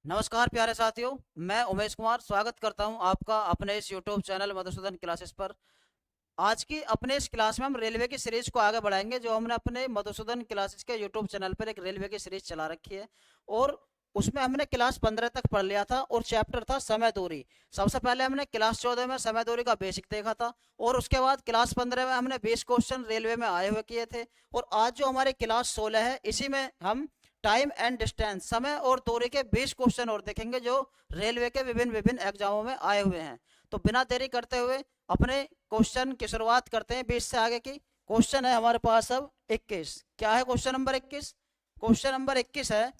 नमस्कार प्यारे साथियों। मैं उमेश कुमार स्वागत करता हूं आपका अपने इस यूट्यूब चैनल मधुसूदन क्लासेस पर। आज की अपने इस क्लास में हम रेलवे की सीरीज को आगे बढ़ाएंगे, जो हमने अपने मधुसूदन क्लासेस के यूट्यूब चैनल पर एक रेलवे की सीरीज चला रखी है। और उसमें हमने क्लास 15 तक पढ़ लिया था और चैप्टर था समय दूरी। सबसे पहले हमने क्लास 14 में समय दूरी का बेसिक देखा था और उसके बाद क्लास 15 में हमने 20 क्वेश्चन रेलवे में आए हुए किए थे। और आज जो हमारी क्लास 16 है, इसी में हम टाइम एंड डिस्टेंस, समय और दूरी के 20 क्वेश्चन और देखेंगे जो रेलवे के विभिन्न विभिन्न एग्जामों में आए हुए हैं। तो बिना देरी करते हुए अपने क्वेश्चन की शुरुआत करते हैं। 20 से आगे की क्वेश्चन है हमारे पास अब 21। क्या है क्वेश्चन नंबर 21? क्वेश्चन नंबर 21 है,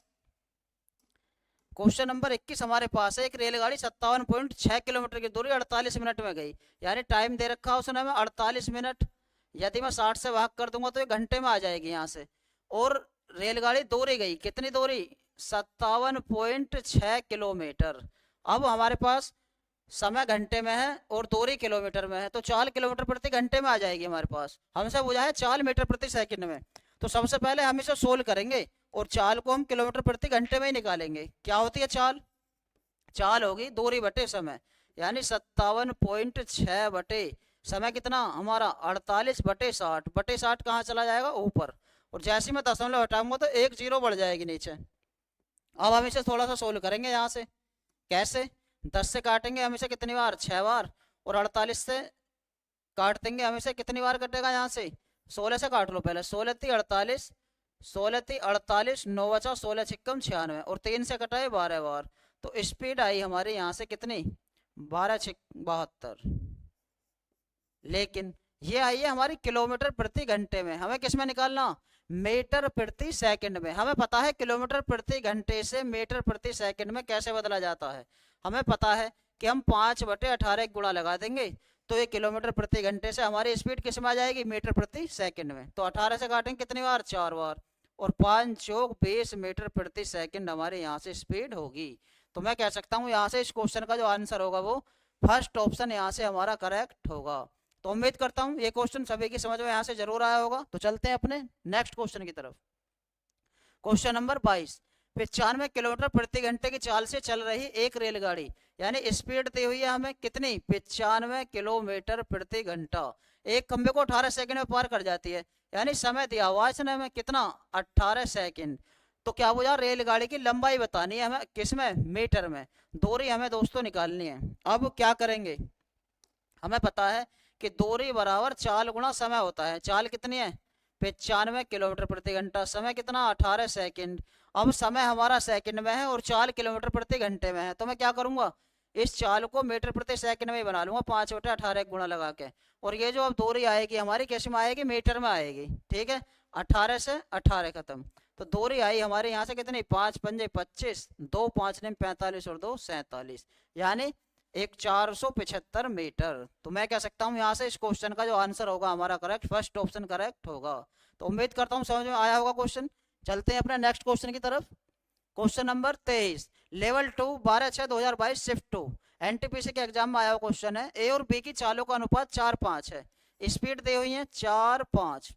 क्वेश्चन नंबर 21 हमारे पास है, एक रेलगाड़ी 57.6 किलोमीटर की दूरी 48 मिनट में गई। यानी टाइम दे रखा है उसने हमें 48 मिनट। यदि मैं 60 से भाग कर दूंगा तो ये घंटे में आ जाएगी यहाँ से। और रेलगाड़ी दूरी गई, कितनी दूरी? 57.6 किलोमीटर। अब हमारे पास समय घंटे में है और दूरी किलोमीटर में है, तो 4 किलोमीटर प्रति घंटे में आ जाएगी हमारे पास। हमसे पूछा है 4 मीटर प्रति सेकंड में। तो सबसे पहले हम इसे सोल्व करेंगे और चाल को हम किलोमीटर प्रति घंटे में ही निकालेंगे। क्या होती है चाल? चाल होगी दूरी बटे समय। यानी 57.6 बटे समय कितना हमारा? 48/60। बटे 60 कहाँ चला जाएगा? ऊपर। और जैसे मैं दशमलव हटाऊंगा तो एक जीरो बढ़ जाएगी नीचे। अब हम इसे थोड़ा सा सोल्व करेंगे यहाँ से। कैसे? 10 से काटेंगे हम इसे कितनी बार? 6 बार। और 48 से काट देंगे हम इसे कितनी बार? कटेगा यहाँ से 16 से काट लो पहले। 16×3 = 48, 16×3 = 48, 9 बचा, 16×6 = 96 और 3 से कटाए 12 बार। तो स्पीड आई हमारी यहाँ से कितनी? 12×6 = 72। लेकिन ये आई है हमारी किलोमीटर प्रति घंटे में। हमें किस में निकालना? मीटर प्रति सेकंड में। हमें पता है किलोमीटर प्रति घंटे से मीटर प्रति सेकंड में कैसे बदला जाता है। हमें पता है कि हम 5/18 गुणा लगा देंगे तो ये किलोमीटर प्रति घंटे से हमारी स्पीड किस में आ जाएगी? मीटर प्रति सेकंड में। तो 18 से काटेंगे कितनी बार? 4 बार। और 5 चौक 20 मीटर प्रति सेकंड हमारे यहाँ से स्पीड होगी। तो मैं कह सकता हूँ यहाँ से इस क्वेश्चन का जो आंसर होगा वो फर्स्ट ऑप्शन यहाँ से हमारा करेक्ट होगा। तो उम्मीद करता हूँ ये क्वेश्चन सभी की समझ में यहाँ से जरूर आया होगा। तो चलते हैं अपने नेक्स्ट क्वेश्चन की तरफ। Question number 22। 95 किलोमीटर प्रति घंटे की चाल से चल रही एक रेलगाड़ी, यानी स्पीड दी हुई है हमें कितनी? 95 किलोमीटर प्रति घंटा। एक खंबे को 18 सेकंड में पार कर जाती है। यानी समय दिया हुआ है इसने हमें कितना? 18 सेकंड। तो क्या बोला? रेलगाड़ी की लंबाई बतानी है हमें, किसमें? मीटर में। दूरी हमें दोस्तों निकालनी है। अब क्या करेंगे? हमें पता है कि दूरी बराबर चाल गुणा समय होता है। चाल कितनी है? 95 किलोमीटर प्रति घंटा। समय कितना? 18 सेकंड। अब समय हमारा सेकंड में है और चाल किलोमीटर प्रति घंटे में है। तो मैं क्या करूंगा? इस चाल को मीटर प्रति सेकंड में ही बना लूंगा, 5/18 गुणा लगा के। और ये जो अब दूरी आएगी हमारी किस में आएगी? मीटर में आएगी। ठीक है, 18 से 18 खत्म। तो दूरी आई हमारे यहाँ से कितनी? 5×5 = 25, 2×5 = 45 और 2 47। यानी एक 475 मीटर। तो मैं कह सकता हूँ यहाँ से इस क्वेश्चन का जो आंसर होगा हमारा करेक्ट, फर्स्ट ऑप्शन करेक्ट होगा। तो उम्मीद करता हूँ समझ में आया होगा क्वेश्चन। चलते हैं अपने नेक्स्ट क्वेश्चन की तरफ। Question number 23, level 2, 12/6/2022, shift 2। NTPC के एग्जाम में आया हुआ क्वेश्चन है। ए और बी की चालों का अनुपात 4:5 है। स्पीड दी हुई है 4:5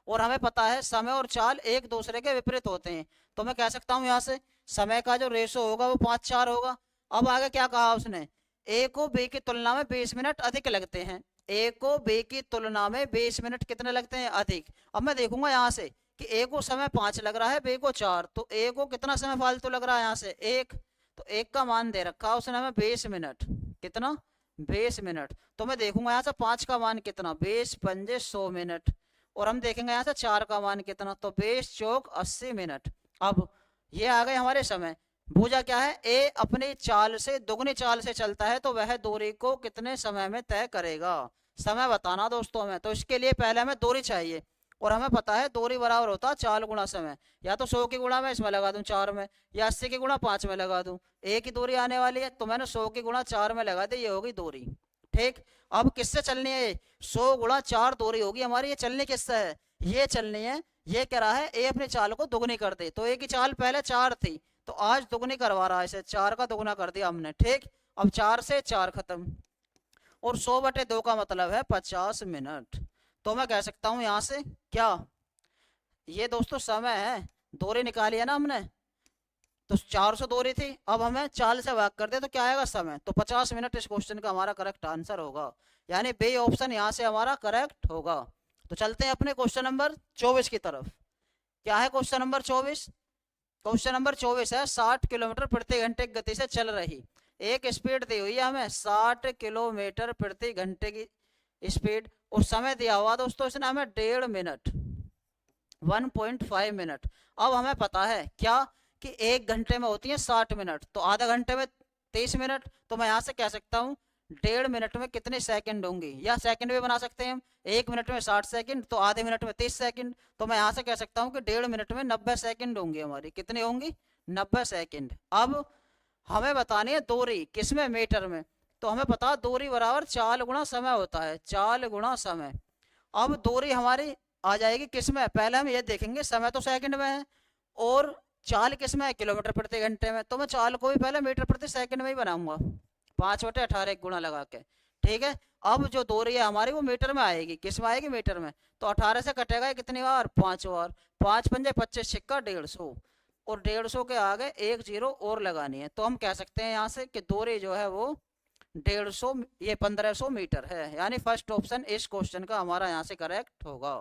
और हमें पता है समय और चाल एक दूसरे के विपरीत होते हैं। तो मैं कह सकता हूँ यहाँ से समय का जो रेशो होगा वो 5:4 होगा। अब आगे क्या कहा उसने? ए को बी की तुलना में 20 मिनट अधिक लगते हैं। ए को बी की तुलना में 20 मिनट कितने लगते हैं? अधिक। अब मैं देखूंगा यहाँ से कि ए को समय 5 लग रहा है, बी को 4, तो ए को कितना समय फालतू लग रहा है यहाँ से? 1। तो 1 का मान दे रखा उसने हमें 20 मिनट। कितना? 20 मिनट। तो मैं देखूंगा यहाँ से 5 का मान कितना? 20×5 = 100 मिनट। और हम देखेंगे यहाँ से 4 का मान कितना? तो 20×4 = 80 मिनट। अब ये आ गए हमारे समय। भूजा क्या है? ए अपनी चाल से दुगनी चाल से चलता है तो वह दूरी को कितने समय में तय करेगा? समय बताना दोस्तों हमें। तो इसके लिए पहले हमें दूरी चाहिए और हमें पता है दूरी बराबर होता है चाल गुणा समय। या तो 100 की गुणा मैं इसमें लगा दूं 4 में, या 80 की गुणा 5 में लगा दूं। ए की दूरी आने वाली है तो मैंने 100 की गुणा 4 में लगा दी, ये होगी दूरी। ठीक। अब किससे चलनी है? 100×4 दूरी होगी हमारी। ये चलनी किससे है? ये चलनी है, ये कह रहा है ए अपनी चाल को दुगनी कर दे। तो ए की चाल पहले 4 थी तो आज दुगनी करवा रहा है इसे, 4 का दुगना कर दिया हमने। ठीक। अब 4 से 4 खत्म और 100/2 का मतलब है 50 मिनट। तो मैं कह सकता हूं यहां से क्या? ये दोस्तों समय है। दूरी निकाली है ना हमने, तो 400 दूरी थी, अब हमें 4 से भाग कर दे तो क्या आएगा समय, तो 50 मिनट इस क्वेश्चन का हमारा करेक्ट आंसर होगा, यानी बी ऑप्शन यहाँ से हमारा करेक्ट होगा। तो चलते हैं अपने क्वेश्चन नंबर 24 की तरफ। क्या है क्वेश्चन नंबर 24? क्वेश्चन नंबर 24 है 60 किलोमीटर प्रति घंटे की गति से चल रही एक स्पीड दी हुई है हमें 60 किलोमीटर प्रति घंटे की स्पीड, और समय दिया हुआ दोस्तों इसने हमें 1.5 मिनट 1.5 मिनट। अब हमें पता है क्या कि 1 घंटे में होती है 60 मिनट, तो आधा घंटे में 30 मिनट, तो मैं यहाँ से कह सकता हूँ 1.5 मिनट में कितने सेकंड होंगी, या सेकंड भी बना सकते हैं हम। 1 मिनट में 60 सेकंड, तो आधे मिनट में 30 सेकंड, तो मैं यहाँ से कह सकता हूँ कि 1.5 मिनट में 90 सेकंड होंगी हमारी, कितनी होंगी 90 सेकंड। अब हमें बतानी है दूरी, किसमें मीटर में, तो हमें पता दूरी बराबर 4 गुना समय होता है, 4 गुना समय। अब दूरी हमारी आ जाएगी किसमें, पहले हम ये देखेंगे समय तो सेकंड में है और चाल किसमें है किलोमीटर प्रति घंटे में, तो मैं चाल को भी पहले मीटर प्रति सेकंड में ही बनाऊंगा 5/18 एक गुणा लगा के, ठीक है। अब जो दूरी है हमारी वो मीटर में आएगी, किस में आएगी मीटर में, तो 18 से कटेगा कितनी बार 5 बार, 5 पंजे 25 छिक्का 150, और 150 के आगे एक जीरो और लगानी है, तो हम कह सकते हैं यहाँ से कि दूरी जो है वो 150 ये 1500 मीटर है, यानी फर्स्ट ऑप्शन इस क्वेश्चन का हमारा यहाँ से करेक्ट होगा।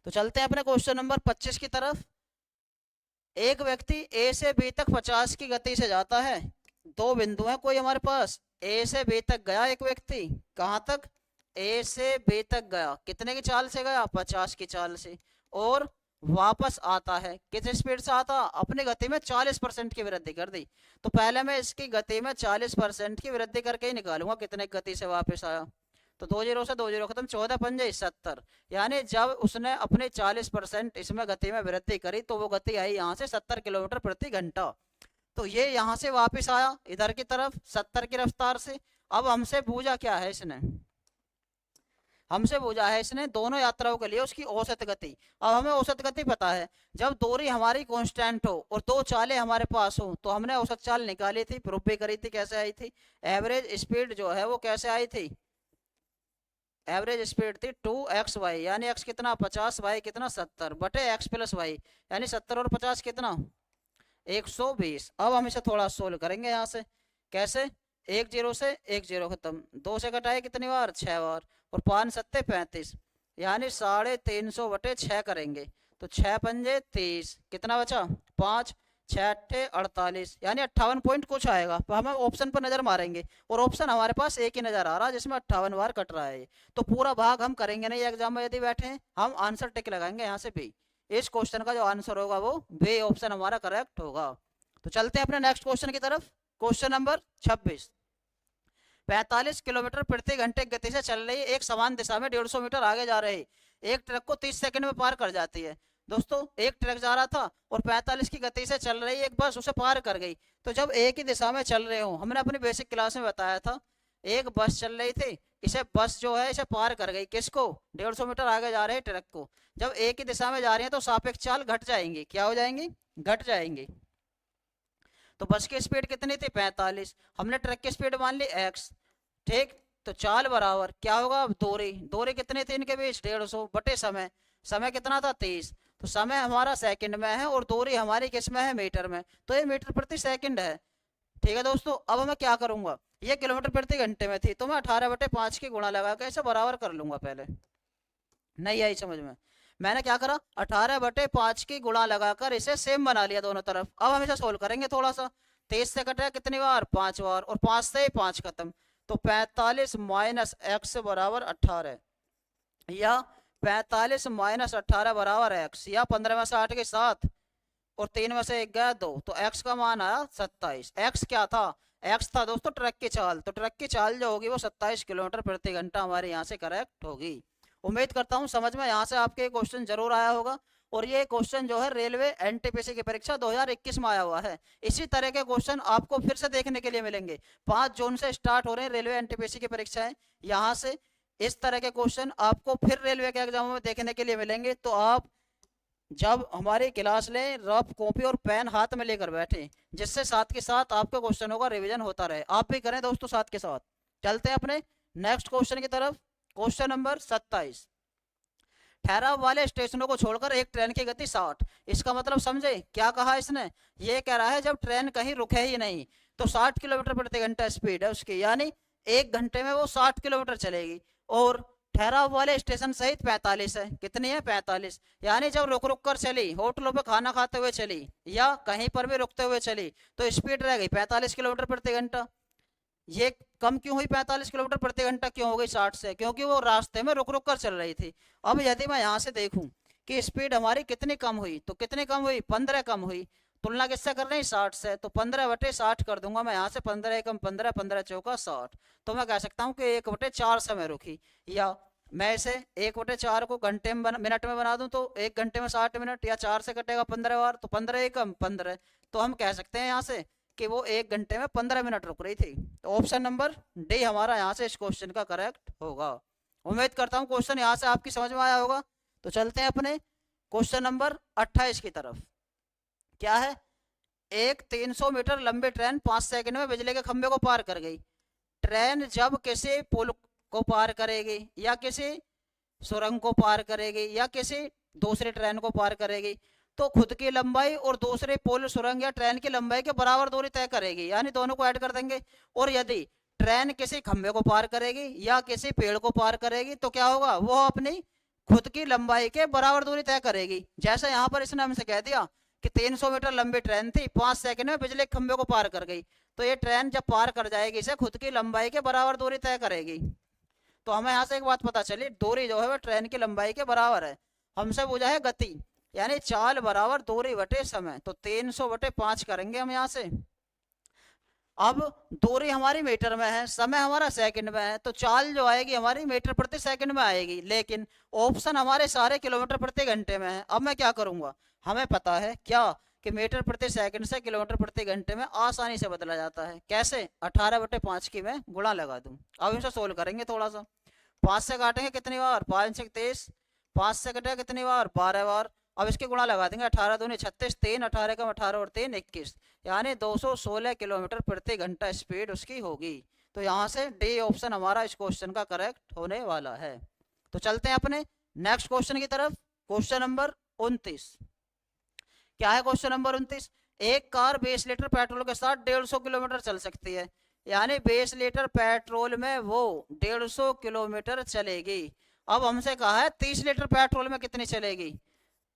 तो चलते हैं अपने क्वेश्चन नंबर 25 की तरफ। एक व्यक्ति ए से बी तक 50 की गति से जाता है, दो बिंदु हैं कोई हमारे पास, ए से बी तक गया एक व्यक्ति, कहाँ तक, ए से बी तक गया, कितने की चाल से गया 50 की चाल से, और वापस आता है किस स्पीड से आता, अपनी गति में 40% की वृद्धि कर दी, तो पहले मैं इसकी गति में 40% की वृद्धि करके ही निकालूंगा कितने गति से वापस आया, तो 2 जीरो से 2 जीरो खत्म, 14 पंजे 70, यानी जब उसने अपने 40% इसमें गति में वृद्धि करी तो वो गति आई यहाँ से 70 किलोमीटर प्रति घंटा, तो ये यहाँ से वापस आया इधर की तरफ 70 की रफ्तार से। अब हमसे पूछा क्या है इसने, हमसे पूछा है इसने दोनों यात्राओं के लिए उसकी औसत गति। अब हमें औसत गति पता है, जब दूरी हमारी कांस्टेंट हो और दो चालें हमारे पास हो तो हमने औसत चाल निकाली थी, प्रूफ भी करी थी, कैसे आई थी, एवरेज स्पीड जो है वो कैसे आई थी, एवरेज स्पीड थी 2xy, यानी x कितना 50, y कितना 70 बटे x प्लस वाई, यानी 70 और 50 कितना 120। अब हम इसे थोड़ा सोल्व करेंगे यहाँ से, कैसे, 1 जीरो से 1 जीरो खत्म, 2 से घटाए कितनी बार 6 बार, और 5 सत्ते 35, यानी 350 बटे 6 करेंगे, तो 6 पंजे 30, कितना बचा 5, 6 अट्ठे 48, यानी 58 पॉइंट कुछ आएगा, तो हम ऑप्शन पर नजर मारेंगे और ऑप्शन हमारे पास एक ही नजर आ रहा है जिसमें 58 बार कट रहा है, तो पूरा भाग हम करेंगे नहीं एग्जाम में, यदि बैठे हैं हम आंसर टिक लगाएंगे यहाँ से बी, इस क्वेश्चन का जो आंसर होगा वो बी ऑप्शन हमारा करेक्ट होगा। तो चलते हैं अपने नेक्स्ट क्वेश्चन की तरफ। क्वेश्चन नंबर 26, 45 किलोमीटर प्रति घंटे गति से चल रही एक समान दिशा में 150 मीटर आगे जा रही एक ट्रक को 30 सेकंड में पार कर जाती है। दोस्तों एक ट्रक जा रहा था और 45 की गति से चल रही एक बस उसे पार कर गई, तो जब एक ही दिशा में चल रहे हो, हमने अपनी बेसिक क्लास में बताया था एक बस चल रही थी, इसे बस जो है इसे पार कर गई, किसको 150 मीटर आगे जा रहे ट्रक को, जब एक ही दिशा में जा रही है तो सापेक्ष चाल घट जाएंगी, क्या हो जाएंगी घट जाएंगी, तो बस की स्पीड कितनी थी 45, हमने ट्रक की स्पीड मान ली x, ठीक, तो चाल बराबर क्या होगा, दूरी, दूरी कितनी थी इनके बीच 150 बटे समय, समय कितना था 30, तो समय हमारा सेकंड में है और दूरी हमारी किस में है मीटर में, तो ये मीटर प्रति सेकंड है, ठीक है दोस्तों। अब मैं क्या करूंगा, ये किलोमीटर प्रति घंटे में थी तो मैं 18/5 की गुणा लगा के इसे बराबर कर लूंगा, पहले नहीं आई समझ में, मैंने क्या करा 18/5 की गुणा लगाकर इसे सेम बना लिया दोनों तरफ। अब हम इसे सोल्व करेंगे थोड़ा सा, 23 से कटा कितनी बार 5 बार, और 5 से 5 खत्म, तो 45 माइनस x बराबर 18, या 45 माइनस 18 बराबर x, या 15 में से 8 के 7 और 3 में से 1 गया 2, तो x का मान आया 27। x क्या था, x था दोस्तों ट्रक की चाल, तो ट्रक की चाल जो होगी वो 27 किलोमीटर प्रति घंटा हमारे यहाँ से करेक्ट होगी। उम्मीद करता हूँ समझ में यहाँ से आपके क्वेश्चन जरूर आया होगा, और ये क्वेश्चन जो है रेलवे एनटीपीसी की परीक्षा 2021 में आया हुआ है। इसी तरह के क्वेश्चन आपको फिर से देखने के लिए मिलेंगे, 5 जून से स्टार्ट हो रहे हैं रेलवे एनटीपीसी की परीक्षाएं, यहाँ से इस तरह के क्वेश्चन आपको फिर रेलवे के एग्जामों में देखने के लिए मिलेंगे, तो आप जब हमारी क्लास लें रफ कॉपी और पेन हाथ में लेकर बैठे, जिससे साथ के साथ आपके क्वेश्चनों का रिवीजन होता रहे, आप भी करें दोस्तों साथ के साथ। चलते हैं अपने नेक्स्ट क्वेश्चन की तरफ, क्वेश्चन नंबर 27, ठहराव वाले स्टेशनों को छोड़कर एक ट्रेन की गति 60। इसका मतलब समझे क्या कहा इसने, ये कह रहा है जब ट्रेन कहीं रुके ही नहीं तो 60 किलोमीटर प्रति घंटा स्पीड है उसकी, यानी 1 घंटे में वो 60 किलोमीटर चलेगी। और ठहराव वाले स्टेशन सहित 45 है, कितनी है 45, यानी जब रुक रुक कर चली, होटलों पे खाना खाते हुए चली या कहीं पर भी रुकते हुए चली तो स्पीड रह गई 45 किलोमीटर प्रति घंटा। ये कम क्यों हुई 45 किलोमीटर प्रति घंटा, क्यों हो गई 60 से, क्योंकि वो रास्ते में रुक रुक कर चल रही थी। अब यदि मैं यहाँ से देखूं कि स्पीड हमारी कितनी कम हुई, तो कितनी कम हुई 15 कम हुई। तुलना किससे कर रहे हैं 60 से, तो 15/60 कर दूंगा मैं यहाँ से, 15 एकम 15, 15 चौका 60। तो मैं कह सकता हूँ कि 1/4 समय रुकी। या मैं इसे 1/4 को घंटे में मिनट में बना दूं तो 1 घंटे में 60 मिनट, या 4 से कटेगा 15 बार तो 15 एकम 15। तो हम कह सकते हैं यहाँ से कि वो 1 घंटे में 15 मिनट रुक रही थी। तो ऑप्शन नंबर डी हमारा यहाँ से इस क्वेश्चन का करेक्ट होगा। उम्मीद करता हूँ क्वेश्चन यहाँ से आपकी समझ में आया होगा। तो चलते हैं अपने क्वेश्चन नंबर 28 की तरफ। क्या है, एक 300 मीटर लंबी ट्रेन 5 सेकंड में बिजली के खंभे को पार कर गई। ट्रेन जब किसी पुल को पार करेगी या किसी सुरंग को पार करेगी या किसी दूसरी ट्रेन को पार करेगी तो खुद की लंबाई और दूसरे पुल, सुरंग या ट्रेन की लंबाई के बराबर दूरी तय करेगी, यानी दोनों को ऐड कर देंगे। और यदि ट्रेन किसी खंभे को पार करेगी या किसी पेड़ को पार करेगी तो क्या होगा, वो अपनी खुद की लंबाई के बराबर दूरी तय करेगी। जैसे यहाँ पर इसने हमसे कह दिया कि 300 मीटर लंबी ट्रेन थी, 5 सेकंड में बिजली के खंभे को पार कर गई, तो ये ट्रेन जब पार कर जाएगी इसे खुद की लंबाई के बराबर दूरी तय करेगी। तो हमें यहाँ से एक बात पता चली, दूरी जो है वो ट्रेन की लंबाई के बराबर है। हमसे पूछा है गति, यानी चाल बराबर दूरी बटे समय, तो 300/5 करेंगे हम यहाँ से। अब दूरी हमारी मीटर में है, समय हमारा सेकंड में है, तो चाल जो आएगी हमारी मीटर प्रति सेकंड में आएगी, लेकिन ऑप्शन हमारे सारे किलोमीटर प्रति घंटे में है। अब मैं क्या करूंगा, हमें पता है क्या कि मीटर प्रति सेकंड से किलोमीटर प्रति घंटे में आसानी से बदला जाता है। कैसे, 18/5 की मैं गुणा लगा दूं। अब इसे सोल्व करेंगे थोड़ा सा। 5 से काटेंगे कितनी बार, 5 से 23, 5 से कटेगा कितनी बार, 12 बार। अब इसकी गुणा लगा देंगे, 18 दूनी 36, 3 18 का 18 और 3 21, यानी 216 किलोमीटर प्रति घंटा स्पीड उसकी होगी। तो यहाँ से डी ऑप्शन हमारा इस क्वेश्चन का करेक्ट होने वाला है। तो चलते हैं अपने नेक्स्ट क्वेश्चन की तरफ। Question number 29। क्या है क्वेश्चन नंबर 29, एक कार 20 लीटर पेट्रोल के साथ 150 किलोमीटर चल सकती है, यानी 20 लीटर पेट्रोल में वो 150 किलोमीटर चलेगी। अब हमसे कहा है 30 लीटर पेट्रोल में कितनी चलेगी,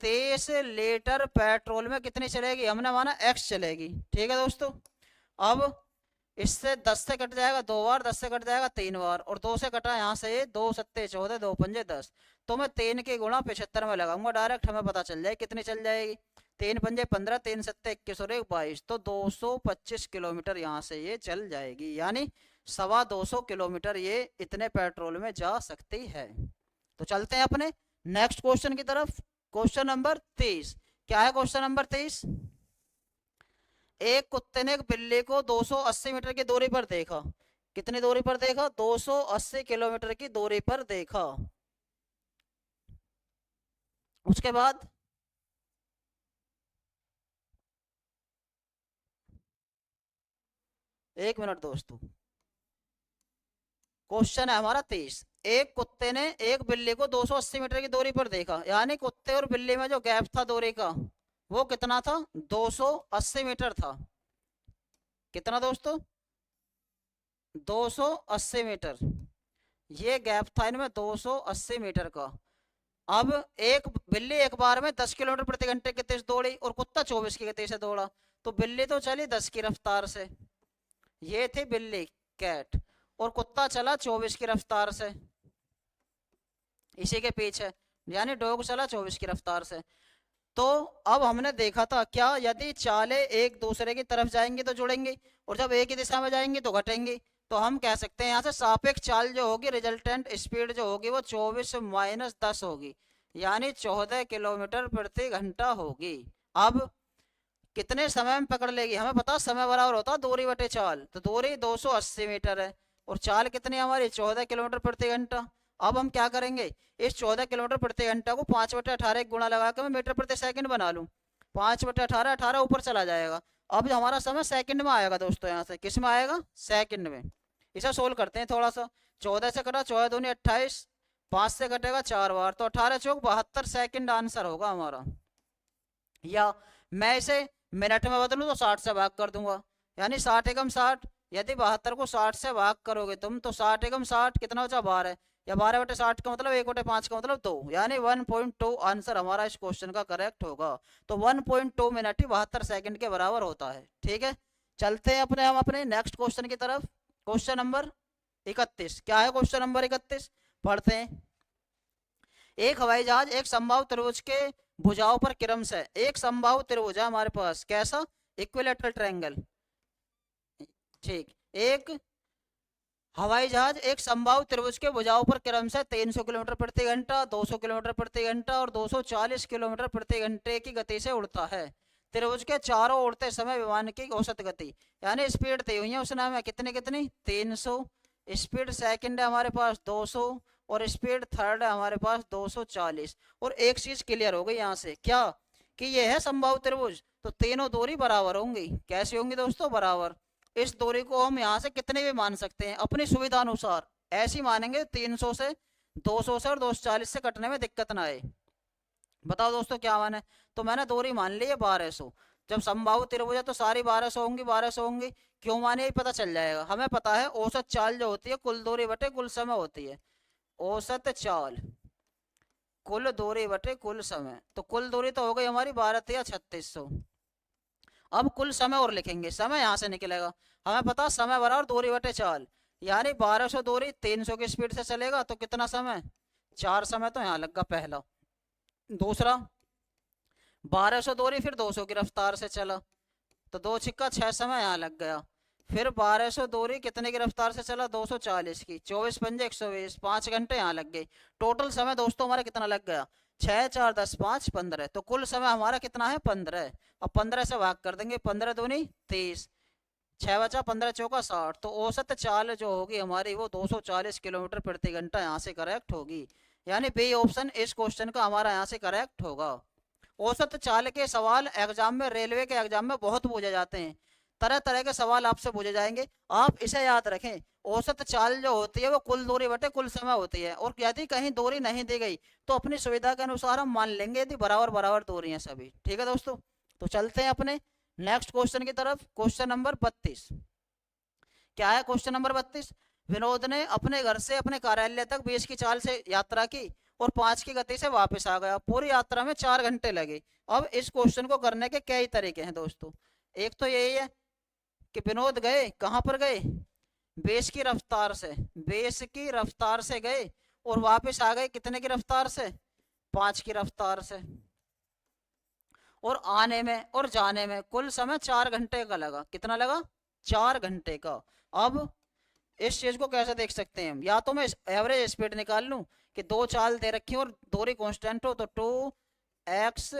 30 लीटर पेट्रोल में कितनी चलेगी, हमने माना x चलेगी। ठीक है दोस्तों, अब इससे 10 से कट जाएगा 2 बार, 10 से कट जाएगा 3 बार, और 2 से कटा यहाँ से 2 सत्ते 14, 2 पंजे 10, तो मैं 3 के गुणा 75 में लगाऊंगा, डायरेक्ट हमें पता चल जाए कितनी चल जाएगी। 3 पंजे 15, 3 सत्ते 21 और 1 22, तो 225 किलोमीटर यहाँ से ये चल जाएगी, यानी 225 किलोमीटर ये इतने पेट्रोल में जा सकती है। तो चलते हैं अपने नेक्स्ट क्वेश्चन की तरफ। Question number 30। क्या है क्वेश्चन नंबर 30, एक कुत्ते ने एक बिल्ली को 280 मीटर की दूरी पर देखा। कितनी दूरी पर देखा, 280 किलोमीटर की दूरी पर देखा। उसके बाद एक मिनट दोस्तों, क्वेश्चन है हमारा 30। एक कुत्ते ने एक बिल्ली को 280 मीटर की दूरी पर देखा, यानी कुत्ते और बिल्ली में जो गैप था दूरी का वो कितना था, 280 मीटर था। कितना दोस्तों, 280 मीटर, ये गैप था इनमें 280 मीटर का। अब एक बिल्ली एक बार में 10 किलोमीटर प्रति घंटे की तेज दौड़ी और कुत्ता 24 की गति से दौड़ा, तो बिल्ली तो चली 10 की रफ्तार से, ये थी बिल्ली कैट, और कुत्ता चला 24 की रफ्तार से इसी के पीछे, यानी डॉग चला 24 की रफ्तार से। तो अब हमने देखा था क्या, यदि चालें एक दूसरे की तरफ जाएंगी तो जुड़ेंगी, और जब एक ही दिशा में जाएंगी तो घटेंगी। तो हम कह सकते हैं यहाँ से सापेक्ष चाल जो होगी, रिजल्टेंट स्पीड जो होगी वो 24 - 10 होगी, यानी 14 किलोमीटर प्रति घंटा होगी। अब कितने समय में पकड़ लेगी, हमें पता समय बराबर होता है दूरी बटे चाल, तो दूरी 280 मीटर है और चाल कितनी हमारी 14 किलोमीटर प्रति घंटा। अब हम क्या करेंगे, इस 14 किलोमीटर प्रति घंटा को 5/18 गुणा लगा के मैं मीटर प्रति सेकंड बना लूँ। 5/18, 18 ऊपर चला जाएगा। अब हमारा समय सेकंड में आएगा दोस्तों, यहाँ से किस में आएगा, सेकंड में। इसे सोल्व करते हैं थोड़ा सा। 14 से कटा 14 दूनी 28, 5 से कटेगा 4 बार, तो 18 चौक 72 सेकंड आंसर होगा हमारा। या मैं इसे मिनट में बदलूं तो 60 से भाग कर दूंगा, यानी 60 एकम 60। यदि 72 को 60 से भाग करोगे तुम तो 60 एकम 60 कितना बचा 12, या 12/60 का मतलब 1/5 का मतलब 2, यानी 1.2 आंसर हमारा इस क्वेश्चन का करेक्ट होगा। तो 1.2 मिनट ही 72 सेकंड के बराबर होता है। ठीक है, चलते हैं हम अपने नेक्स्ट क्वेश्चन की तरफ। Question number 31। क्या है क्वेश्चन नंबर 31? पढ़ते हैं। एक हवाई जहाज एक समबाहु त्रिभुज के भुजाओं पर क्रमशः, एक समबाहु त्रिभुज है हमारे पास, कैसा? Equilateral triangle. ठीक, एक हवाई जहाज एक समबाहु त्रिभुज के भुजाओं पर क्रमशः 300 किलोमीटर प्रति घंटा, 200 किलोमीटर प्रति घंटा और 240 किलोमीटर प्रति घंटे की गति से उड़ता है। त्रिभुज के चारों उड़ते समय विमान की औसत गति, यानी स्पीड दी हुई है उसने हमें कितनी कितनी 300, स्पीड सेकंड है हमारे पास 200 और स्पीड थर्ड है हमारे पास 240। और एक चीज क्लियर हो गई यहाँ से, क्या कि ये है समबाहु त्रिभुज, तो तीनों दूरी बराबर होंगी। कैसी होंगी दोस्तों? बराबर। इस दूरी को हम यहाँ से कितने भी मान सकते हैं अपनी सुविधा अनुसार, ऐसी मानेंगे 300 से 200 से और 240 से कटने में दिक्कत ना आए। बताओ दोस्तों क्या माने? तो मैंने दूरी मान ली है 1200। जब समबाहु त्रिभुज है तो सारी 1200 होंगी, 1200 होंगी। क्यों माने ये पता चल जाएगा। हमें पता है औसत चाल जो होती है कुल दूरी बटे कुल समय होती है। औसत चाल कुल दूरी बटे कुल समय, तो कुल दूरी तो हो गई हमारी 12 या 3600। अब कुल समय और लिखेंगे, समय यहाँ से निकलेगा। हमें पता समय बराबर दूरी बटे चाल, यानी 1200 दूरी 300 की स्पीड से चलेगा तो कितना समय? 4 समय तो यहाँ लगा पहला। दूसरा 1200 दूरी फिर 200 की रफ्तार से चला तो 2 छिक्का 6 समय यहाँ लग गया। फिर 1200 दूरी कितने की रफ्तार से चला? 240 की, 24 पंजे 120, 5 घंटे यहाँ लग गए। टोटल समय दोस्तों हमारा कितना लग गया? 6 4 10 5 15, तो कुल समय हमारा कितना है? 15। अब 15 से भाग कर देंगे, 15 दूनी 30, 6 बचा 15 चौका 60, तो औसत चाल जो होगी हमारी वो 240 किलोमीटर प्रति घंटा यहाँ से करेक्ट होगी। यानी बी ऑप्शन इस क्वेश्चन का हमारा यहाँ से करेक्ट होगा। औसत चाल के सवाल एग्जाम में, रेलवे के एग्जाम में बहुत पूछे जाते हैं। तरह तरह के सवाल आपसे पूछे जाएंगे, आप इसे याद रखें। औसत चाल जो होती है वो कुल दूरी बटे कुल समय होती है, और यदि कहीं दूरी नहीं दी गई तो अपनी सुविधा के अनुसार हम मान लेंगे यदि बराबर बराबर दूरी है सभी। ठीक है दोस्तों, तो चलते हैं अपने नेक्स्ट क्वेश्चन की तरफ। Question number 32। क्या है क्वेश्चन नंबर 32? विनोद ने अपने घर से अपने कार्यालय तक 20 की चाल से यात्रा की और 5 की गति से वापस आ गया। पूरी यात्रा में 4 घंटे लगे। अब इस क्वेश्चन को करने के कई तरीके हैं दोस्तों। एक तो यही है कि विनोद गए, कहां पर गए? 20 की रफ्तार से, 20 की रफ्तार से गए और वापस आ गए कितने की रफ्तार से? 5 की रफ्तार से। और आने में और जाने में कुल समय 4 घंटे का लगा। कितना लगा? 4 घंटे का। अब इस चीज को कैसे देख सकते हैं हम? या तो मैं एवरेज स्पीड निकाल लूं कि 2 चाल दे रखी और दूरी कांस्टेंट हो, तो 2x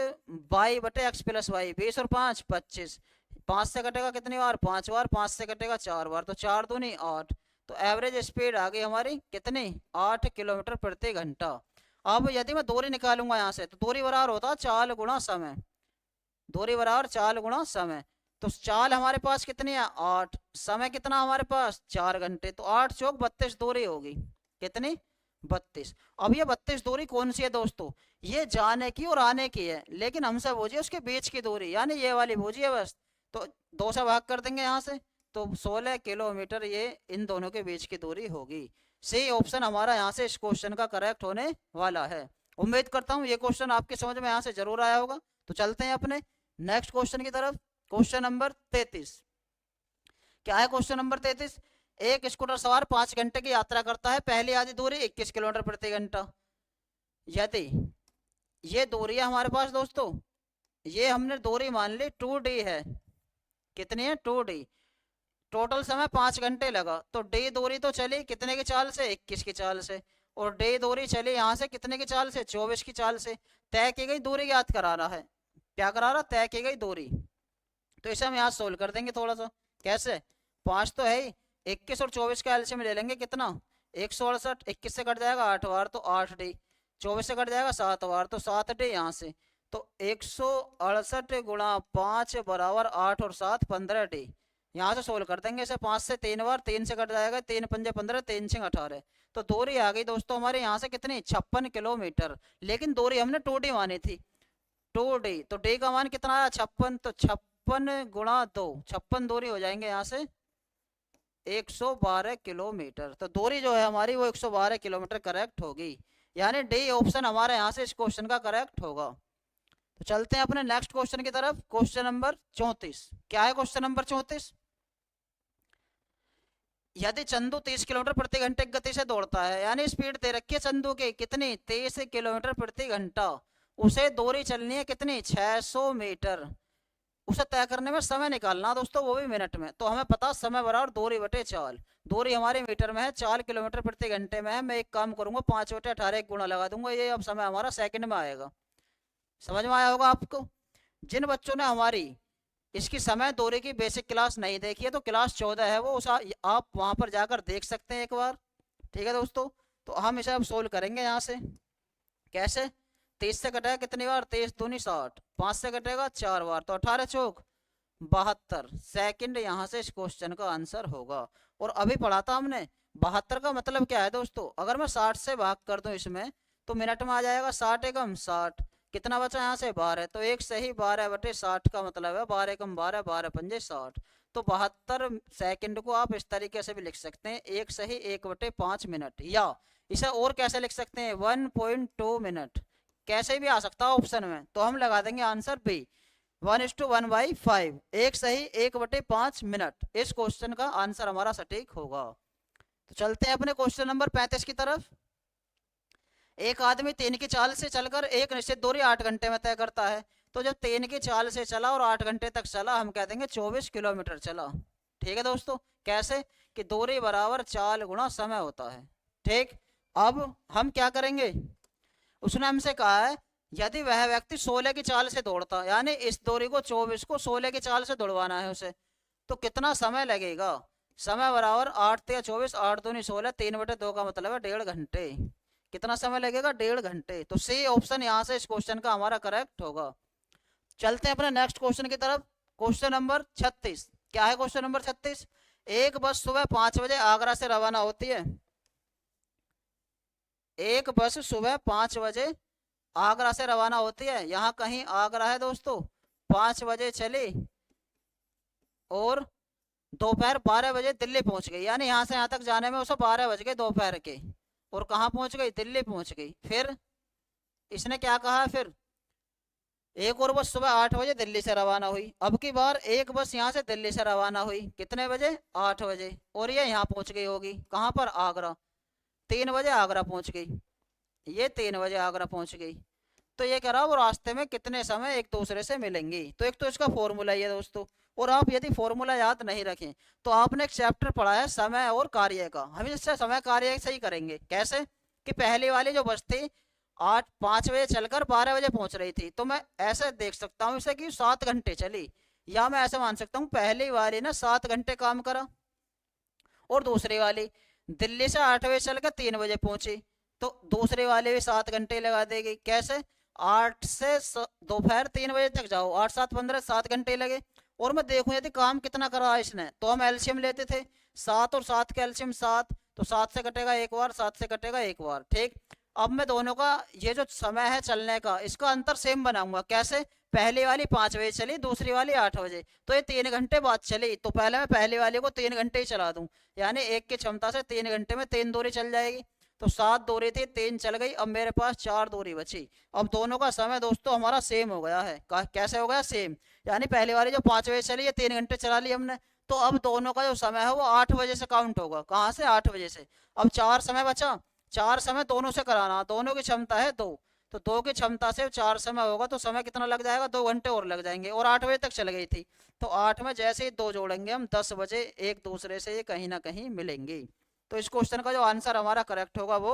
बाई बटे x प्लस वाई, 20 और 5 25, 5 से कटेगा कितनी बार? 5 बार, 5 से कटेगा 4 बार, तो 4 दूनी 8। तो एवरेज स्पीड आ गई हमारी कितनी? 8 किलोमीटर प्रति घंटा। अब यदि मैं दूरी निकालूंगा यहाँ से तो दूरी बराबर होता है चाल गुणा समय। दूरी बराबर चाल गुणा समय, तो चाल हमारे पास कितनी है? 8, समय कितना हमारे पास? 4 घंटे, तो 8 चौक 32 दूरी होगी। कितनी? 32। अब ये 32 दूरी कौन सी है दोस्तों? ये जाने की और आने की है, लेकिन हमसे पूछिए उसके बीच की दूरी, यानी ये वाली पूछिए बस। तो 2 से भाग कर देंगे यहाँ से, तो 16 किलोमीटर ये इन दोनों के बीच की दूरी होगी। सी ऑप्शन हमारा यहाँ से इस क्वेश्चन का करेक्ट होने वाला है। उम्मीद करता हूँ ये क्वेश्चन आपके समझ में यहाँ से जरूर आया होगा। तो चलते हैं अपने नेक्स्ट क्वेश्चन की तरफ। Question number 33। क्या है क्वेश्चन नंबर 33? एक स्कूटर सवार 5 घंटे की यात्रा करता है, पहली आधी दूरी 21 किलोमीटर प्रति घंटा। यदि ये दूरी है हमारे पास दोस्तों, ये हमने दूरी मान ली 2D है। कितनी है? 2D। टोटल समय 5 घंटे लगा, तो D दूरी तो चली कितने की चाल से? 21 की चाल से। और D दूरी चली यहाँ से कितने की चाल से? 24 की चाल से। तय की गई दूरी याद करा रहा है। क्या करा रहा? तय की गई दूरी। तो इसे हम यहाँ सोल्व कर देंगे थोड़ा सा। कैसे? 5 तो है ही, 21 और 24 का एलसीएम ले लेंगे कितना? 168। 21 से कट जाएगा 8 बार तो 8D, 24 से कट जाएगा 7 बार तो 7D यहाँ से। तो 168 गुणा 5 बराबर 8 और 7 15D, यहाँ से सोल्व कर देंगे इसे 5 से 3 बार, 3 से कट जाएगा, 3 पंजे 15, 3 छः 18। तो दूरी आ गई दोस्तों हमारे यहाँ से कितनी, 56 किलोमीटर। लेकिन दूरी हमने 2D मानी थी, 2D। तो डी का मान कितना आया, 56। तो 56 गुणा 2, 56 दूरी हो जाएंगे यहाँ से 112 किलोमीटर। तो दूरी जो है हमारी वो 112 किलोमीटर करेक्ट होगी, यानी डी ऑप्शन हमारे यहाँ से इस क्वेश्चन का करेक्ट होगा। तो चलते हैं अपने नेक्स्ट क्वेश्चन की तरफ। Question number 34। क्या है क्वेश्चन नंबर 34? यदि चंदू 30 किलोमीटर प्रति घंटे की गति से दौड़ता है, यानी स्पीड दे रखी है चंदू की कितनी, 30 किलोमीटर प्रति घंटा। उसे दूरी चलनी है कितनी, 600 मीटर। उसे तय करने में समय निकालना दोस्तों, वो भी मिनट में। तो हमें पता समय बराबर दूरी बटे चाल। दूरी हमारी मीटर में है, 4 किलोमीटर प्रति घंटे में है। मैं एक काम करूंगा, 5 बटे 18 एक गुणा लगा दूंगा, ये अब समय हमारा सेकंड में आएगा। समझ में आया होगा आपको। जिन बच्चों ने हमारी इसकी समय दूरी की बेसिक क्लास नहीं देखी है, तो क्लास 14 है वो, उस आप वहां पर जाकर देख सकते हैं एक बार। ठीक है दोस्तों, तो हम इसे अब सोल्व करेंगे यहाँ से। कैसे, 30 से कटेगा कितनी बार, 23 दूनी 60, 5 से कटेगा 4 बार, तो 18 चौक 72 सेकंड यहाँ से इस क्वेश्चन का आंसर होगा। और अभी पढ़ा था हमने 72 का मतलब क्या है दोस्तों, अगर मैं 60 से भाग कर दूं इसमें तो मिनट में आ जाएगा 60 एकम 60। कितना बचा यहाँ से 12, तो एक सही 12 बटे 60 का मतलब है 12 एकम 12, 12 पंजे 60। तो 72 सेकंड को आप इस तरीके से भी लिख सकते हैं, एक सही 1 बटे 5 मिनट। या इसे और कैसे लिख सकते हैं, 1.2 मिनट, कैसे भी आ सकता है ऑप्शन में। तो हम लगा देंगे आंसर बी, 1:1/5, एक सही 1/5 मिनट। इस क्वेश्चन का आंसर हमारा सटीक होगा। तो चलते हैं अपने क्वेश्चन नंबर 35 की तरफ। एक आदमी 3 की चाल से चलकर एक निश्चित दूरी 8 घंटे में तय करता है। तो जब 3 की चाल से चला और 8 घंटे तक चला, हम कह देंगे 24 किलोमीटर चला। ठीक है दोस्तों, कैसे कि दूरी बराबर चाल गुणा समय होता है। ठीक, अब हम क्या करेंगे, उसने हमसे कहा है यदि वह व्यक्ति 16 की चाल से दौड़ता, यानी इस दूरी को 24 को 16 की चाल से दौड़वाना है उसे, तो कितना समय लगेगा। समय बराबर 8 या 24, 8 दूनी 16, 3/2 का मतलब है 1.5 घंटे। कितना समय लगेगा, 1.5 घंटे। तो सी ऑप्शन यहाँ से इस क्वेश्चन का हमारा करेक्ट होगा। चलते हैं अपने नेक्स्ट क्वेश्चन की तरफ। Question number 36। क्या है क्वेश्चन नंबर 36? एक बस सुबह 5 बजे आगरा से रवाना होती है। एक बस सुबह 5 बजे आगरा से रवाना होती है। यहाँ कहीं आगरा है दोस्तों, 5 बजे चली और दोपहर 12 बजे दिल्ली पहुंच गई, यानी यहाँ से यहाँ तक जाने में उसे 12 बज गए दोपहर के। और कहाँ पहुंच गई, दिल्ली पहुंच गई। फिर इसने क्या कहा, फिर एक और बस सुबह 8 बजे दिल्ली से रवाना हुई। अब की बार एक बस यहाँ से दिल्ली से रवाना हुई कितने बजे, 8 बजे, और ये यहाँ पहुंच गई होगी, कहाँ पर, आगरा। 3 बजे आगरा पहुंच गई, ये 3 बजे आगरा पहुंच गई। तो ये कह रहा वो रास्ते में कितने समय एक दूसरे से मिलेंगी। तो एक तो इसका फॉर्मूला ही है दोस्तों। और आप यदि फॉर्मूला याद नहीं रखें तो आपने एक चैप्टर पढ़ा है समय और कार्य का, हम इससे समय कार्य से ही करेंगे। कैसे कि पहली वाली जो बस थी 5 बजे चलकर 12 बजे पहुंच रही थी, तो मैं ऐसे देख सकता हूँ इसे कि 7 घंटे चली। या मैं ऐसे मान सकता हूँ पहली वाली ना 7 घंटे काम करा, और दूसरी वाली दिल्ली से 8 बजे चलकर 3 बजे पहुंची, तो दूसरे वाले भी 7 घंटे लगा देगी। कैसे, 8 से दोपहर 3 बजे तक जाओ, 8 7 15, 7 घंटे लगे। और मैं देखूं यदि काम कितना करा इसने, तो हम एलसीएम लेते थे, 7 और 7 का एलसीएम 7, तो 7 से कटेगा एक बार, 7 से कटेगा एक बार। ठीक, अब मैं दोनों का ये जो समय है चलने का, इसका अंतर सेम बनाऊंगा। कैसे, पहली वाली 5 बजे चली, दूसरी वाली 8 बजे, तो ये 3 घंटे बाद चली, तो पहले मैं पहली वाली को 3 घंटे ही चला दूं, यानी एक की क्षमता से 3 घंटे में 3 दूरी चल जाएगी। तो 7 दूरी थी, 3 चल गई, अब मेरे पास 4 दूरी बची। अब दोनों का समय दोस्तों हमारा सेम हो गया है। कैसे हो गया, सेम। यानी पहली वाली जो 5 बजे चली, ये 3 घंटे चला ली हमने, तो अब दोनों का जो समय है वो 8 बजे से काउंट होगा। कहाँ से, 8 बजे से। अब 4 समय बचा, 4 समय दोनों से कराना, दोनों की क्षमता है 2, तो 2 की क्षमता से 4 समय होगा, तो समय कितना लग जाएगा, 2 घंटे और लग जाएंगे। और 8 बजे तक चल गई थी, तो 8 में जैसे ही 2 जोड़ेंगे हम, 10 बजे एक दूसरे से ये कहीं ना कहीं मिलेंगी। तो इस क्वेश्चन का जो आंसर हमारा करेक्ट होगा वो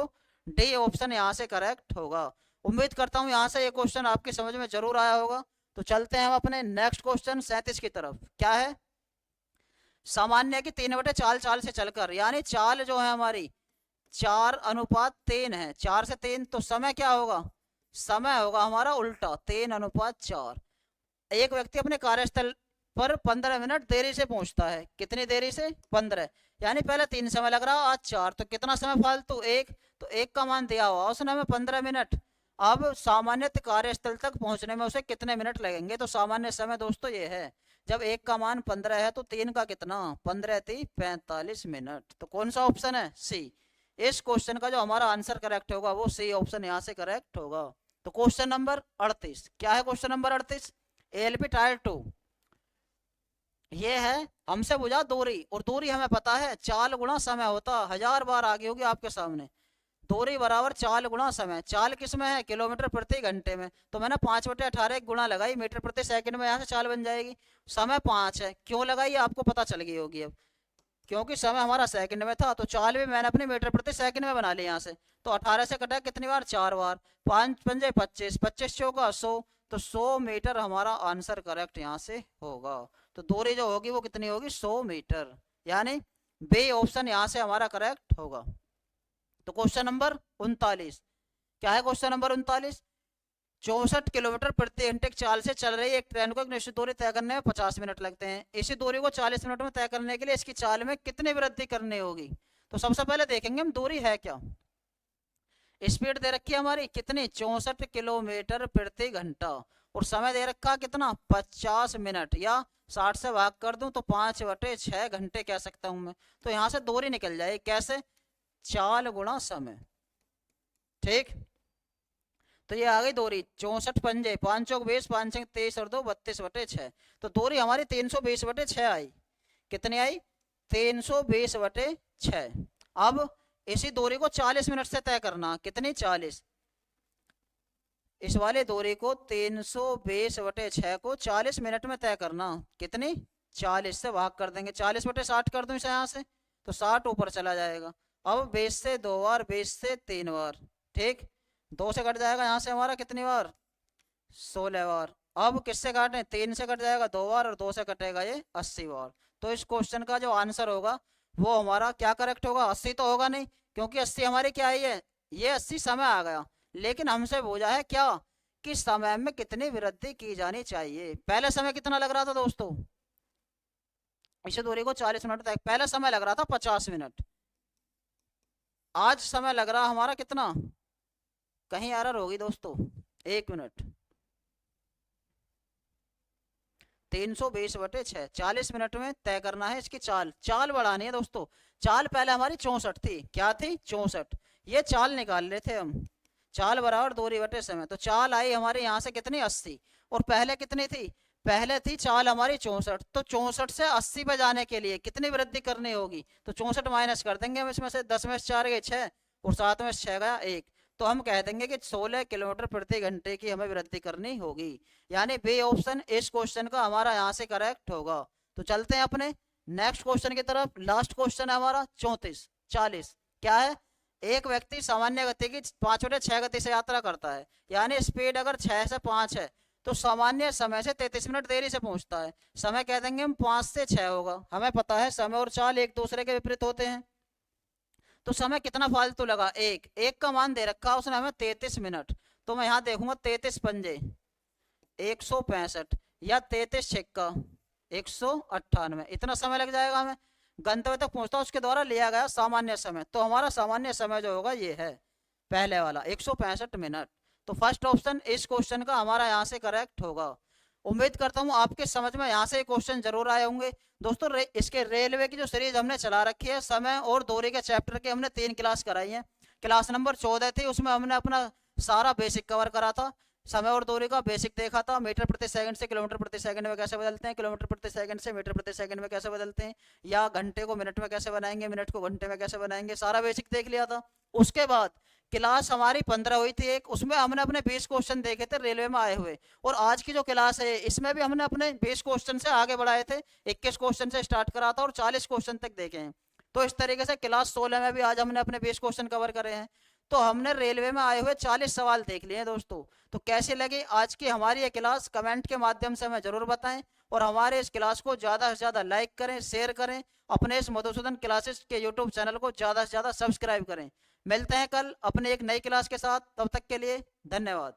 डी ऑप्शन यहाँ से करेक्ट होगा। उम्मीद करता हूँ यहाँ से ये क्वेश्चन आपकी समझ में जरूर आया होगा। तो चलते हैं हम अपने नेक्स्ट क्वेश्चन 37 की तरफ। क्या है, सामान्य की 3/4 चाल से चलकर, यानी चाल जो है हमारी 4:3 है, 4 से 3, तो समय क्या होगा, समय होगा हमारा उल्टा, 3:4। एक व्यक्ति अपने कार्यस्थल पर 15 मिनट देरी से पहुंचता है। कितनी देरी से? 15। यानी पहले 3 समय लग रहा, आज 4, तो कितना समय फालतू? 1। तो 1 का मान दिया हुआ उसने हमें 15 मिनट। अब सामान्यतः कार्यस्थल तक पहुंचने में उसे कितने मिनट लगेंगे? तो सामान्य समय दोस्तों ये है, जब 1 का मान 15 है तो 3 का कितना? 15 × 45 मिनट। तो कौन सा ऑप्शन है? सी। इस क्वेश्चन का जो हमारा आंसर करेक्ट होगा वो सी ऑप्शन यहाँ से करेक्ट होगा। तो क्वेश्चन नंबर 38 क्या है? क्वेश्चन नंबर 38 एएलपी टायर 2 ये है, हमसे बुझा दूरी, और दूरी हमें पता है चाल गुणा समय होता, 1000 बार आ गई होगी आपके सामने। दूरी बराबर चाल गुणा समय। चाल किस में है? किलोमीटर प्रति घंटे में। तो मैंने 5/18 गुणा लगाई मीटर प्रति सेकंड में, यहाँ से चाल बन जाएगी। समय 5 है, क्यों लगाई आपको पता चल गई होगी अब, क्योंकि समय हमारा सेकंड में था, तो चाल भी मैंने अपनी मीटर प्रति सेकंड में बना ली यहाँ से। तो 18 से कटा कितनी बार? 4 बार। 5 पंजे 25, 25 चौका 100, तो 100 मीटर हमारा आंसर करेक्ट यहाँ से होगा। तो दूरी जो होगी वो कितनी होगी? 100 मीटर, यानी बी ऑप्शन यहाँ से हमारा करेक्ट होगा। तो क्वेश्चन नंबर 39 क्या है? क्वेश्चन नंबर 39 64 किलोमीटर प्रति घंटे की चाल से चल रही एक ट्रेन को एक निश्चित दूरी तय करने में 50 मिनट लगते हैं। इसी दूरी को 40 मिनट में तय करने के लिए इसकी चाल में कितनी वृद्धि करनी होगी? तो सबसे पहले देखेंगे हम दूरी है क्या। स्पीड दे रखी है हमारी कितनी? 64 किलोमीटर प्रति घंटा, और समय दे रखा कितना? 50 मिनट, या 60 से भाग कर दूं तो 5/6 घंटे कह सकता हूं मैं। तो यहाँ से दूरी निकल जाए कैसे? चाल गुणा समय। ठीक, तो ये आ गई दूरी 64 पंजे 5 चौक 20, 5 छक 23 और 2 32/6। तो दूरी हमारी 320/6 आई। कितनी आई? 320/6। अब इसी दूरी को 40 मिनट से तय करना। कितनी? 40। इस वाले दूरी को 320/6 को 40 मिनट में तय करना। कितनी? 40 से भाग कर देंगे, 40/60 कर दूं इसे यहाँ से, तो 60 ऊपर चला जाएगा। अब 20 से 2 बार, 20 से 3 बार, ठीक, 2 से कट जाएगा यहाँ से हमारा कितनी बार? 16 बार। अब किससे काटें? 3 से कट जाएगा 2 बार, और 2 से कटेगा ये 80 बार। तो इस क्वेश्चन का जो आंसर होगा वो हमारा क्या करेक्ट होगा? 80 तो होगा नहीं, क्योंकि 80 हमारी क्या आई है? ये 80 समय आ गया, लेकिन हमसे पूछा है क्या कि समय में कितनी वृद्धि की जानी चाहिए। पहले समय कितना लग रहा था दोस्तों? इस दूरी को 40 मिनट तक पहले समय लग रहा था 50 मिनट। आज समय लग रहा हमारा कितना? कहीं एरर होगी दोस्तों, 1 मिनट। 320/6 40 मिनट में तय करना है इसकी चाल। चाल बढ़ानी है दोस्तों। चाल पहले हमारी 64 थी। क्या थी? 64। ये चाल निकाल रहे थे हम। चाल बराबर दूरी बटे समय। तो चाल आई हमारे यहाँ से कितनी? 80। और पहले कितनी थी? पहले थी चाल हमारी 64। तो 64 से 80 पे जाने के लिए कितनी वृद्धि करनी होगी? तो 64 माइनस कर देंगे हम इसमें से। 10 में से 4 गए 6, और 7 में से 6 गया 1। तो हम कह देंगे कि 16 किलोमीटर प्रति घंटे की हमें वृद्धि करनी होगी, यानी बी ऑप्शन इस क्वेश्चन का हमारा यहाँ से करेक्ट होगा। तो चलते हैं अपने नेक्स्ट क्वेश्चन की तरफ। लास्ट क्वेश्चन है हमारा 34 40 क्या है? एक व्यक्ति सामान्य गति की 5/6 गति से यात्रा करता है, यानी स्पीड अगर 6 से 5 है तो सामान्य समय से 33 मिनट देरी से पहुंचता है। समय कह देंगे हम 5 से 6 होगा। हमें पता है समय और चाल एक दूसरे के विपरीत होते हैं। तो समय कितना फालतू लगा? 1 का मान दे रखा उसने हमें 33 मिनट। तो मैं यहाँ देखूंगा 33 पंजे 165, या 33 छक्का 198, इतना समय लग जाएगा हमें गंतव्य तक पहुंचता। उसके द्वारा लिया गया सामान्य समय, तो हमारा सामान्य समय जो होगा ये है पहले वाला 165 मिनट। तो फर्स्ट ऑप्शन इस क्वेश्चन का हमारा यहाँ से करेक्ट होगा। उम्मीद करता हूँ आपके समझ में यहाँ से क्वेश्चन जरूर आए होंगे दोस्तों। इसके रेलवे की जो सीरीज हमने चला रखी है, समय और दूरी के चैप्टर के हमने 3 क्लास कराई है। क्लास नंबर 14 थी, उसमें हमने अपना सारा बेसिक कवर करा था। समय और दूरी का बेसिक देखा था। मीटर प्रति सेकंड से किलोमीटर प्रति सेकंड में कैसे बदलते हैं, किलोमीटर प्रति सेकंड से मीटर प्रति सेकंड में कैसे बदलते हैं, या घंटे को मिनट में कैसे बनाएंगे, मिनट को घंटे में कैसे बनाएंगे, सारा बेसिक देख लिया था। उसके बाद क्लास हमारी 15 हुई थी एक, उसमें हमने अपने 20 क्वेश्चन देखे थे रेलवे में आए हुए। और आज की जो क्लास है इसमें भी हमने अपने 20 क्वेश्चन से आगे बढ़ाए थे। 21 क्वेश्चन से स्टार्ट करा था और 40 क्वेश्चन तक देखे हैं। तो इस तरीके से क्लास 16 में भी आज हमने अपने 20 क्वेश्चन कवर करे हैं। तो हमने रेलवे में आए हुए 40 सवाल देख लिए हैं दोस्तों। तो कैसी लगी आज की हमारी ये क्लास, कमेंट के माध्यम से हमें जरूर बताएं। और हमारे इस क्लास को ज़्यादा से ज़्यादा लाइक करें, शेयर करें। अपने इस मधुसूदन क्लासेस के यूट्यूब चैनल को ज़्यादा से ज़्यादा सब्सक्राइब करें। मिलते हैं कल अपने एक नई क्लास के साथ। तब तक के लिए धन्यवाद।